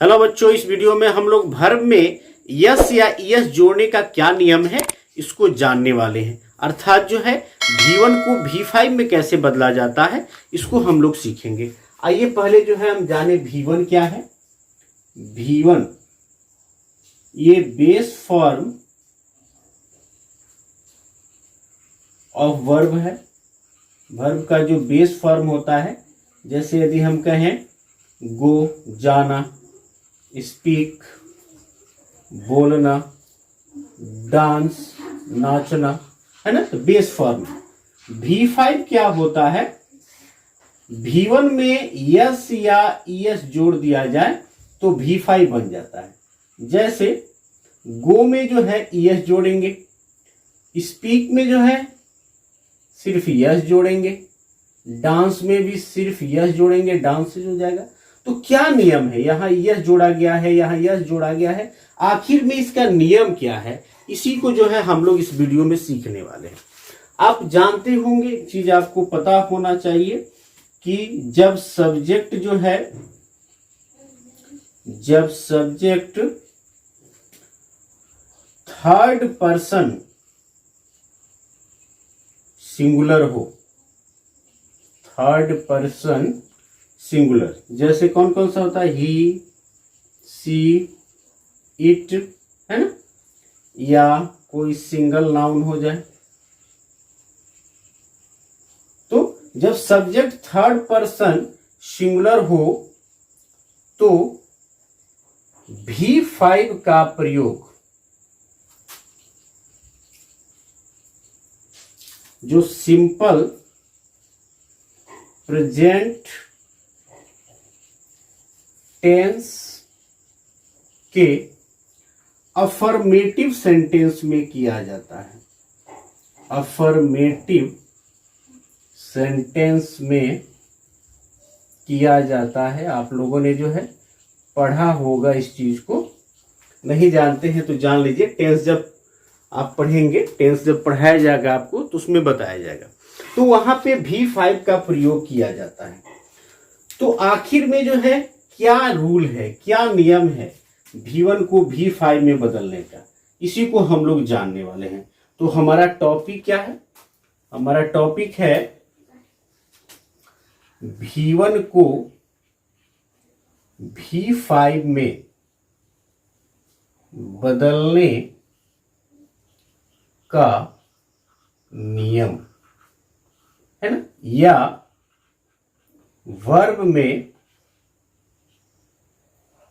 Hello बच्चों, इस video में हम लोग वर्ब में यस या ईएस जोड़ने का क्या नियम है इसको जानने वाले हैं। अर्थात जो है V1 को V5 में कैसे बदला जाता है इसको हम लोग सीखेंगे। आइए पहले जो है हम जाने V1 क्या है। V1 ये बेस फॉर्म ऑफ वर्ब है। वर्ब का जो बेस फॉर्म होता है, जैसे यदि हम कहें गो जाना, स्पीक बोलना, डांस नाचना, है ना, तो बेस फॉर्म। V5 क्या होता है, V1 में यस या ईएस जोड़ दिया जाए तो V5 बन जाता है। जैसे गो में जो है ईएस जोड़ेंगे, स्पीक में जो है सिर्फ यस जोड़ेंगे, डांस में भी सिर्फ यस जोड़ेंगे, डांस से जो जाएगा। तो क्या नियम है, यहाँ यस जोड़ा गया है, यहाँ यस जोड़ा गया है, आखिर में इसका नियम क्या है, इसी को जो है हम लोग इस वीडियो में सीखने वाले हैं। आप जानते होंगे, चीज आपको पता होना चाहिए कि जब सब्जेक्ट जो है, जब सब्जेक्ट थर्ड पर्सन सिंगुलर हो, थर्ड पर्सन सिंगुलर, जैसे कौन कौन सा होता है, ही, सी, इट, है ना, या कोई सिंगल नाउन हो जाए। तो जब सब्जेक्ट थर्ड पर्सन सिंगुलर हो तो V5 का प्रयोग, जो सिंपल प्रेजेंट टेंस के अफर्मेटिव सेंटेंस में किया जाता है। अफर्मेटिव सेंटेंस में किया जाता है। आप लोगों ने जो है पढ़ा होगा इस चीज को, नहीं जानते हैं तो जान लीजिए। टेंस जब आप पढ़ेंगे, टेंस जब पढ़ाया जाएगा आपको तो उसमें बताया जाएगा, तो वहां पे V5 का प्रयोग किया जाता है। तो आखिर में जो है क्या रूल है, क्या नियम है V1 को V5 में बदलने का, इसी को हम लोग जानने वाले हैं। तो हमारा टॉपिक क्या है, हमारा टॉपिक है V1 को V5 में बदलने का नियम, है ना, या वर्ब में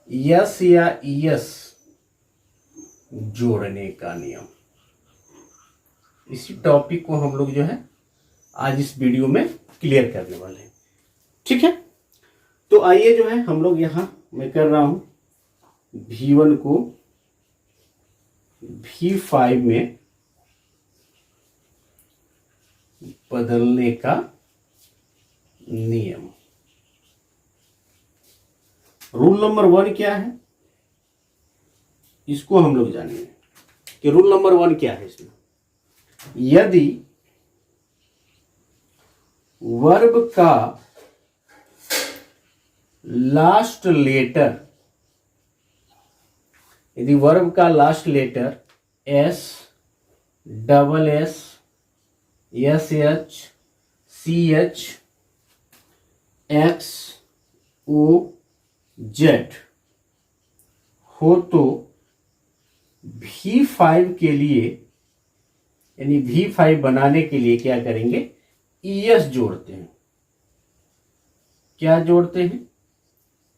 यस या ईएस जोड़ने का नियम। इसी टॉपिक को हम लोग जो है आज इस वीडियो में क्लियर करने वाले हैं, ठीक है। तो आइए जो है हम लोग यहां मैं कर रहा हूं V1 को V5 में बदलने का नियम। रूल नंबर 1 क्या है, इसको हम लोग जानेंगे कि रूल नंबर 1 क्या है। इसमें यदि वर्ब का लास्ट लेटर, यदि वर्ब का last letter S, double S, S H, C H, X, O, Z हो तो V5 के लिए, यानी V5 बनाने के लिए क्या करेंगे, ईएस जोड़ते हैं। क्या जोड़ते हैं,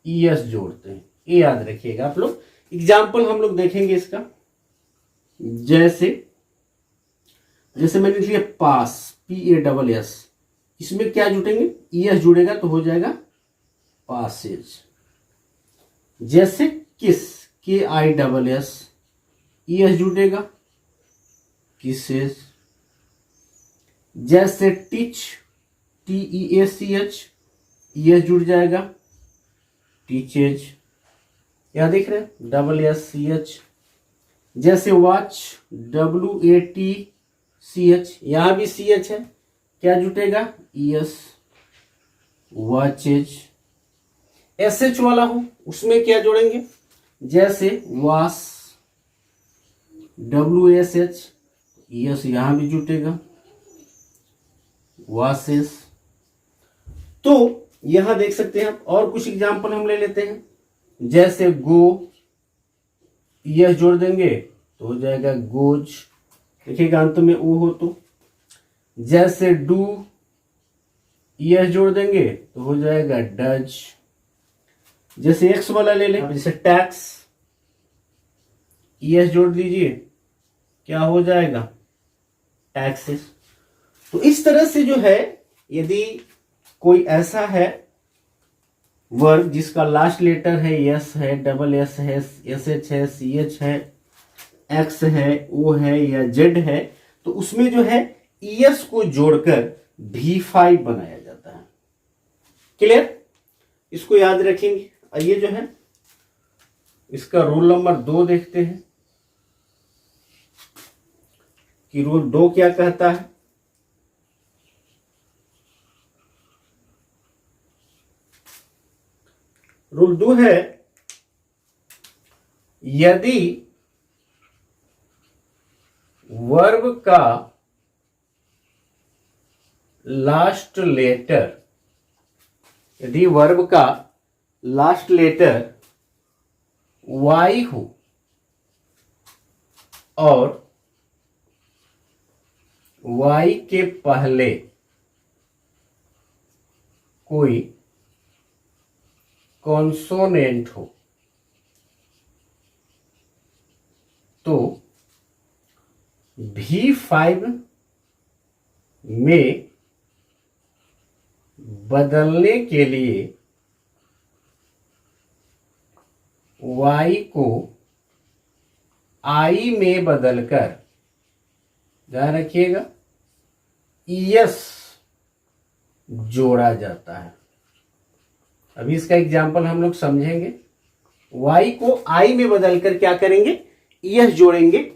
ईएस जोड़ते हैं। ये याद रखिएगा आप लोग। एग्जाम्पल हम लोग देखेंगे इसका। जैसे मैंने लिखा पास, PASS, इसमें क्या जुटेंगे, ईएस जुड़ेगा तो हो जाएगा पासेज। जैसे किस, KISS, ईएस जुटेगा किसेज। जैसे टीच, TEACH, ईएस जुड़ जाएगा टीचेज। यहां देख रहे हैं, SSCH। जैसे वॉच, WATCH, यहां भी CH है, क्या जुटेगा, ES, वॉचेज। SH वाला हो उसमें क्या जोड़ेंगे, जैसे वाश, WSH, यस यहां भी जुटेगा, वासेस। तो यहां देख सकते हैं आप, और कुछ एग्जांपल हम ले लेते हैं, जैसे गो, यह जोड़ देंगे तो हो जाएगा गोज, देखिएगा अंत में ओ हो तो। जैसे डू, यह जोड़ देंगे तो हो जाएगा डज। जैसे एक्स वाला ले लें, जैसे टैक्स, यह जोड़ दीजिए, क्या हो जाएगा, टैक्सेस। तो इस तरह से जो है, यदि कोई ऐसा है वर्ब जिसका लास्ट लेटर है यस है, डबल एस है, SH है, CH है, एक्स है, ओ है या जेड है, तो उसमें जो है ES को जोड़कर V5 बनाया जाता है। क्लियर, इसको याद रखेंगे। आइए जो है इसका रूल नंबर 2 देखते हैं कि रूल 2 क्या कहता है। रूल 2 है, यदि वर्ब का लास्ट लेटर, यदि वर्ब का लास्ट लेटर Y हो और Y के पहले कोई कॉन्सोनेंट हो तो V5 में बदलने के लिए Y को I में बदलकर, ध्यान रखिएगा, ES जोड़ा जाता है। अभी इसका एग्जाम्पल हम लोग समझेंगे। Y को I में बदलकर क्या करेंगे, ES जोड़ेंगे।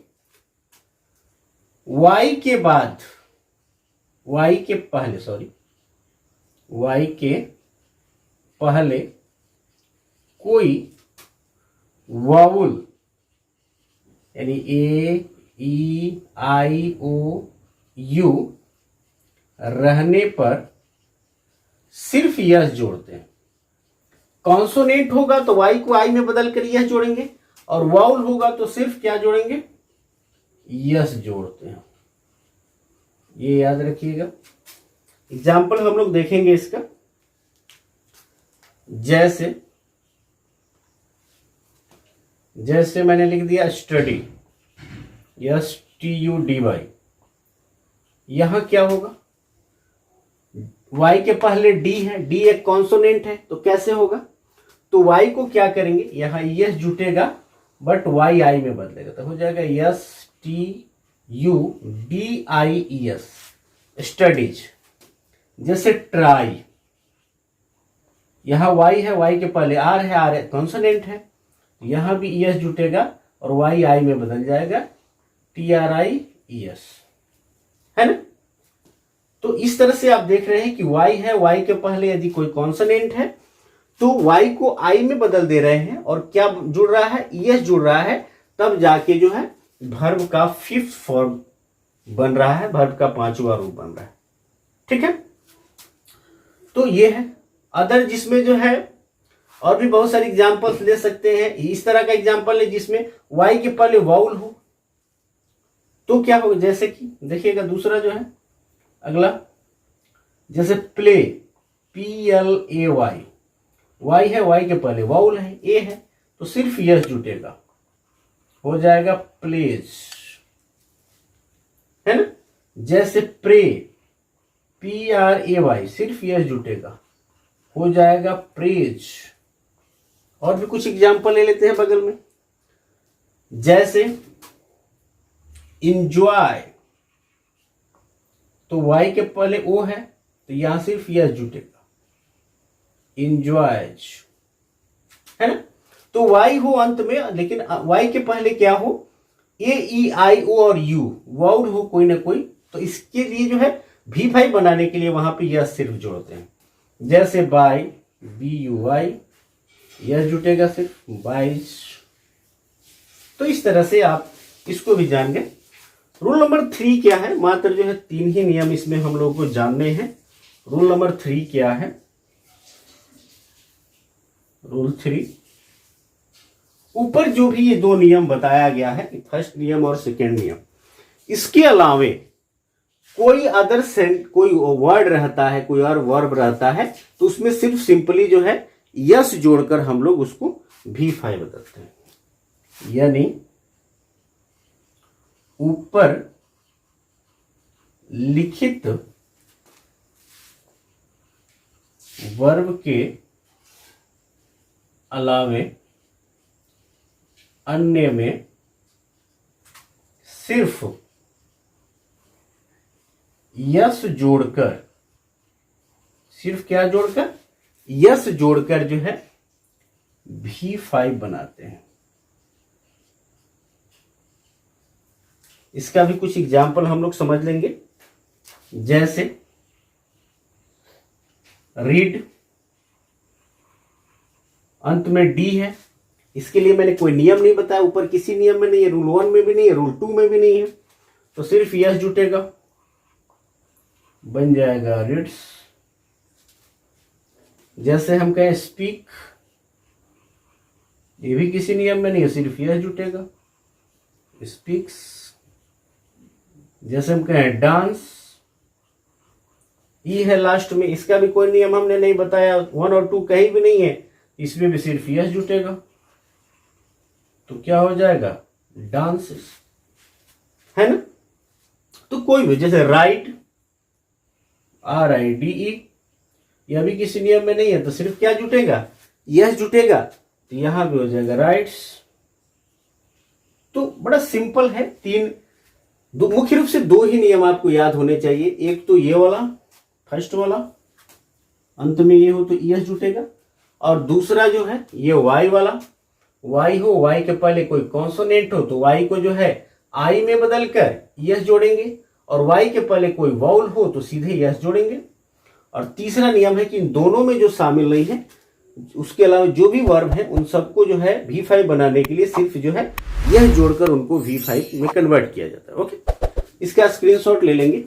Y के बाद, Y के पहले, सॉरी, Y के पहले कोई वाउल यानी A, E, I, O, U रहने पर सिर्फ यस जोड़ते हैं। कॉन्सोनेंट होगा तो Y को I में बदल कर यस जोड़ेंगे, और वाउल होगा तो सिर्फ क्या जोड़ेंगे, यस जोड़ते हैं। ये याद रखिएगा। एग्जाम्पल हम लोग देखेंगे इसका, जैसे मैंने लिख दिया स्टडी, STUDY, यहां क्या होगा, Y के पहले D है, D एक कॉन्सोनेंट है, तो कैसे होगा, तो Y को क्या करेंगे, यहां यस जुटेगा बट Y I में बदलेगा, तो हो जाएगा STUDIES, स्टडीज। जैसे ट्राई, यहां Y है, Y के पहले R है, R कॉन्सोनेंट है, यहां भी ES जुटेगा और Y I में बदल जाएगा, TRIES, है ना। तो इस तरह से आप देख रहे हैं कि Y है, Y के पहले यदि कोई कॉन्सोनेंट है तो Y को I में बदल दे रहे हैं, और क्या जुड़ रहा है, ES जुड़ रहा है, तब जाके जो है वर्ब का 5th फॉर्म बन रहा है, वर्ब का 5वां रूप बन रहा है। ठीक है, तो ये है अदर, जिसमें जो है और भी बहुत सारे एग्जाम्पल्स ले सकते हैं। इस तरह का एग्जाम्पल है जिसमें Y के पहले वाउल हो तो क्या होगा, जैसे कि देखिएगा दूसरा जो है अगला, जैसे प्ले, PLAY, Y है, Y के पहले वाउल है, A है, तो सिर्फ यस जुटेगा, हो जाएगा प्लेज, है ना। जैसे प्रे, PRAY, सिर्फ यस जुटेगा, हो जाएगा प्रेज। और भी कुछ एग्जाम्पल ले लेते हैं बगल में, जैसे इंजॉय, तो Y के पहले O है तो यहां सिर्फ यस जुटेगा, इंजॉयज, है ना। तो Y हो अंत में, लेकिन Y के पहले क्या हो, AEIO और U वाउल हो कोई ना कोई, तो इसके लिए जो है V5 बनाने के लिए वहां पे यस सिर्फ जोड़ते हैं। जैसे बाय, BUY, यस जुटेगा सिर्फ 22। तो इस तरह से आप इसको भी जान गए। रूल नंबर 3 क्या है, मात्र जो है 3 ही नियम इसमें हम लोगों को जानने हैं। रूल नंबर 3 क्या है, रूल 3, ऊपर जो भी ये 2 नियम बताया गया है, फर्स्ट नियम और सेकेंड नियम, इसके अलावे कोई अदर कोई वर्ड रहता है, कोई और वर्ब रहता है, तो उसमें सिर्फ सिंपली जो है यस जोड़कर हम लोग उसको V5 बदलते हैं। यानी ऊपर लिखित वर्ब के अलावे अन्य में सिर्फ यस जोड़कर, सिर्फ क्या जोड़कर, यस जोड़कर जो है V5 बनाते हैं। इसका भी कुछ एग्जाम्पल हम लोग समझ लेंगे। जैसे रीड, अंत में डी है, इसके लिए मैंने कोई नियम नहीं बताया, ऊपर किसी नियम में नहीं है, रूल 1 में भी नहीं है, रूल 2 में भी नहीं है, तो सिर्फ यस जुटेगा, बन जाएगा रीड्स। जैसे हम कहें स्पीक, ये भी किसी नियम में नहीं है, सिर्फ यस जुटेगा, स्पीक्स। जैसे हम कहें डांस, ई है लास्ट में, इसका भी कोई नियम हमने नहीं बताया, 1 और 2 कहीं भी नहीं है, इसमें भी सिर्फ यस जुटेगा, तो क्या हो जाएगा, डांसेस, है ना। तो कोई भी, जैसे राइड, RIDE, यह भी किसी नियम में नहीं है, तो सिर्फ क्या जुटेगा, यस जुटेगा, तो यहां भी हो जाएगा राइट्स। तो बड़ा सिंपल है। मुख्य रूप से 2 ही नियम आपको याद होने चाहिए। एक तो ये वाला, फर्स्ट वाला, अंत में ये हो तो यस जुटेगा, और दूसरा जो है ये वाई वाला, वाई हो, वाई के पहले कोई कॉन्सोनेंट हो तो वाई को जो है आई में बदलकर यस जोड़ेंगे, और वाई के पहले कोई वाउल हो तो सीधे यस जोड़ेंगे। और तीसरा नियम है कि इन दोनों में जो शामिल नहीं है, उसके अलावा जो भी वर्ब है उन सबको जो है V5 बनाने के लिए सिर्फ जो है यह जोड़कर उनको V5 में कन्वर्ट किया जाता है। ओके, इसका स्क्रीनशॉट ले लेंगे।